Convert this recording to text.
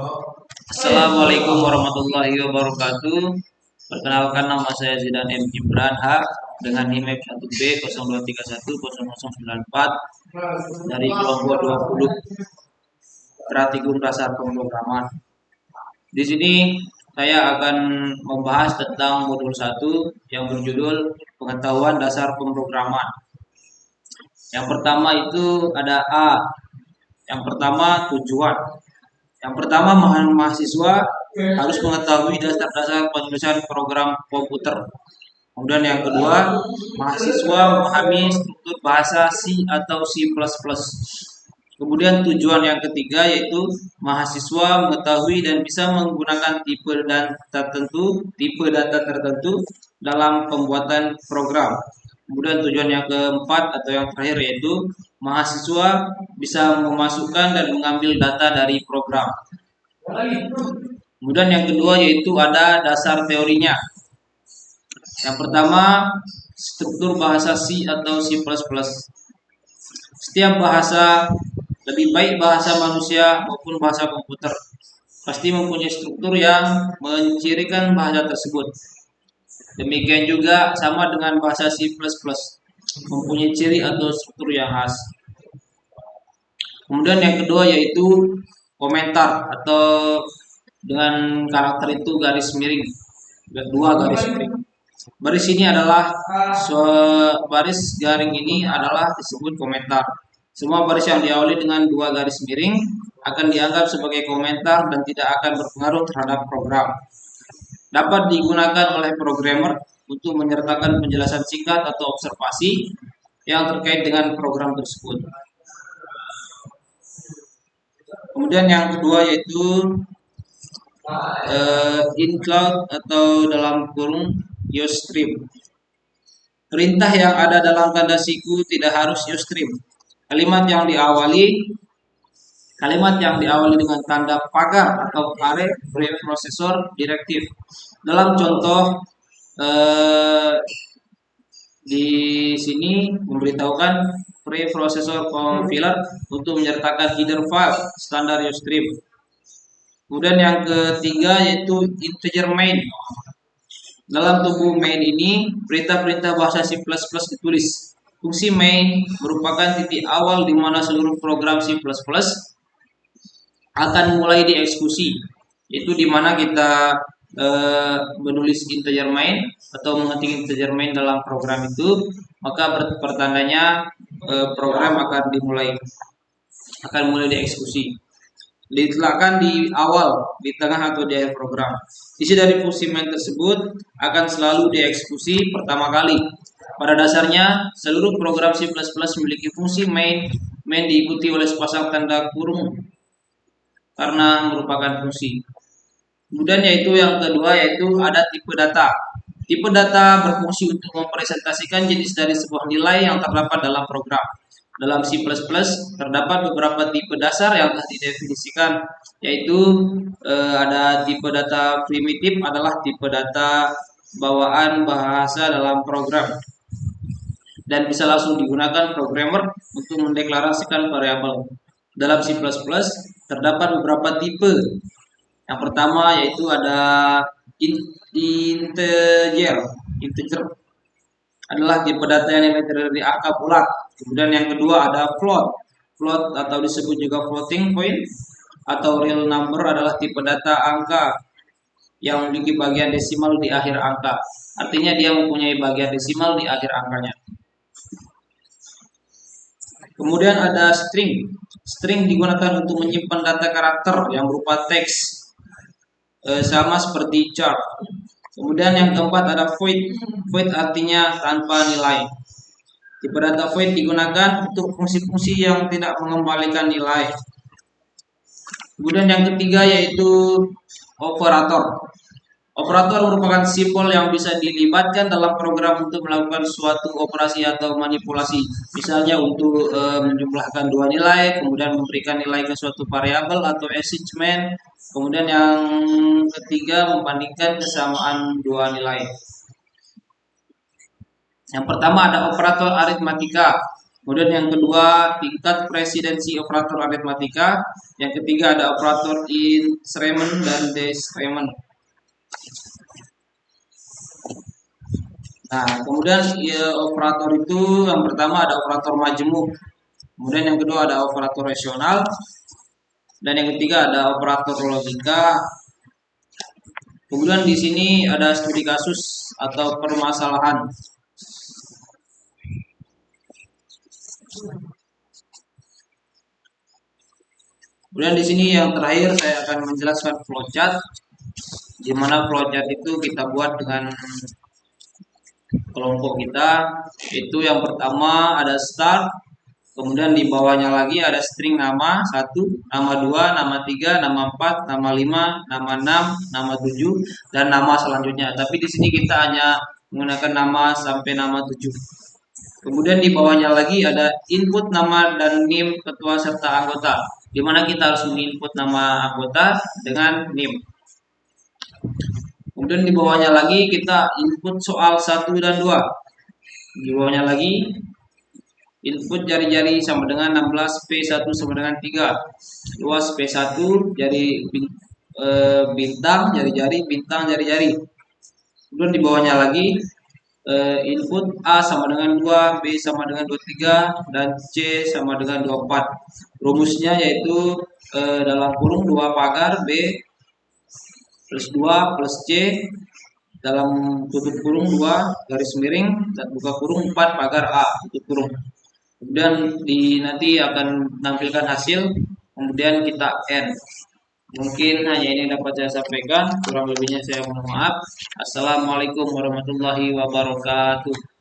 Assalamualaikum warahmatullahi wabarakatuh. Perkenalkan, nama saya Zidan M. Imran H dengan NIM 1B 02310094 dari kelompok 20 Pratigum Dasar Pemrograman. Di sini saya akan membahas tentang modul 1 yang berjudul Pengetahuan Dasar Pemrograman. Yang pertama itu ada A. Yang pertama tujuan. Yang pertama, mahasiswa harus mengetahui dasar-dasar penulisan program komputer. Kemudian yang kedua, mahasiswa memahami struktur bahasa C atau C++. Kemudian tujuan yang ketiga yaitu mahasiswa mengetahui dan bisa menggunakan tipe data tertentu dalam pembuatan program. Kemudian tujuan yang keempat atau yang terakhir yaitu mahasiswa bisa memasukkan dan mengambil data dari program. Kemudian yang kedua yaitu ada dasar teorinya. Yang pertama, struktur bahasa C atau C++. Setiap bahasa, lebih baik bahasa manusia maupun bahasa komputer, pasti mempunyai struktur yang mencirikan bahasa tersebut. Demikian juga sama dengan bahasa C++, mempunyai ciri atau struktur yang khas. Kemudian yang kedua yaitu komentar atau dengan karakter itu garis miring, dua garis miring. Baris ini adalah baris garing ini adalah disebut komentar. Semua baris yang diawali dengan dua garis miring akan dianggap sebagai komentar dan tidak akan berpengaruh terhadap program. Dapat digunakan oleh programmer untuk menyertakan penjelasan singkat atau observasi yang terkait dengan program tersebut. Kemudian yang kedua yaitu include atau dalam kurung use stream. Perintah yang ada dalam tanda siku tidak harus use stream. Kalimat yang diawali dengan tanda pagar atau array preprocessor directive. Dalam contoh di sini memberitahukan preprocessor compiler untuk menyertakan header file standar use stream. Kemudian yang ketiga yaitu integer main. Dalam tubuh main ini perintah-perintah bahasa C++ ditulis. Fungsi main merupakan titik awal di mana seluruh program C++ akan mulai dieksekusi, yaitu di mana kita menulis integer main atau mengetik integer main dalam program itu, maka pertandanya program akan mulai dieksekusi. Diletakkan di awal, di tengah atau di akhir program. Isi dari fungsi main tersebut akan selalu dieksekusi pertama kali. Pada dasarnya, seluruh program C++ memiliki fungsi main. Main diikuti oleh sepasang tanda kurung karena merupakan fungsi. Kemudian yaitu yang kedua yaitu ada tipe data. Tipe data berfungsi untuk mempresentasikan jenis dari sebuah nilai yang terdapat dalam program. Dalam C++ terdapat beberapa tipe dasar yang telah didefinisikan, yaitu ada tipe data primitif adalah tipe data bawaan bahasa dalam program dan bisa langsung digunakan programmer untuk mendeklarasikan variabel. Dalam C++ terdapat beberapa tipe. Yang pertama yaitu ada integer adalah tipe data yang dimiliki dari angka bulat. Kemudian yang kedua ada float atau disebut juga floating point atau real number adalah tipe data angka yang memiliki bagian desimal di akhir angka. Artinya dia mempunyai bagian desimal di akhir angkanya. Kemudian ada string. String digunakan untuk menyimpan data karakter yang berupa teks, sama seperti char. Kemudian yang keempat ada void. Void artinya tanpa nilai. Tipe data void digunakan untuk fungsi-fungsi yang tidak mengembalikan nilai. Kemudian yang ketiga yaitu operator. Operator merupakan simbol yang bisa dilibatkan dalam program untuk melakukan suatu operasi atau manipulasi. Misalnya untuk menjumlahkan dua nilai, kemudian memberikan nilai ke suatu variabel atau assignment. Kemudian yang ketiga membandingkan kesamaan dua nilai. Yang pertama ada operator aritmatika. Kemudian yang kedua, tingkat presidensi operator aritmatika. Yang ketiga ada operator Increment dan Decrement. Nah, kemudian ya, operator itu yang pertama ada operator majemuk. Kemudian yang kedua ada operator rasional. Dan yang ketiga ada operator logika. Kemudian di sini ada studi kasus atau permasalahan. Kemudian di sini yang terakhir saya akan menjelaskan flowchart. Di mana flowchart itu kita buat dengan kelompok kita. Itu yang pertama ada start, kemudian di bawahnya lagi ada string nama 1, nama 2, nama 3, nama 4, nama 5, nama 6, nama 7 dan nama selanjutnya. Tapi di sini kita hanya menggunakan nama sampai nama 7. Kemudian di bawahnya lagi ada input nama dan NIM ketua serta anggota, di mana kita harus menginput nama anggota dengan NIM. Kemudian di bawahnya lagi kita input soal 1 dan 2. Di bawahnya lagi input jari-jari sama dengan 16, P1 sama dengan 3. Luas P1 jari bintang, jari-jari, bintang, jari-jari. Kemudian di bawahnya lagi input A sama dengan 2, B sama dengan 23, dan C sama dengan 24. Rumusnya yaitu dalam kurung 2 pagar B plus 2 plus C dalam tutup kurung 2 garis miring dan buka kurung 4 pagar A tutup kurung. Kemudian nanti akan menampilkan hasil, kemudian kita end. Mungkin hanya ini yang dapat saya sampaikan, kurang lebihnya saya mohon maaf. Assalamualaikum warahmatullahi wabarakatuh.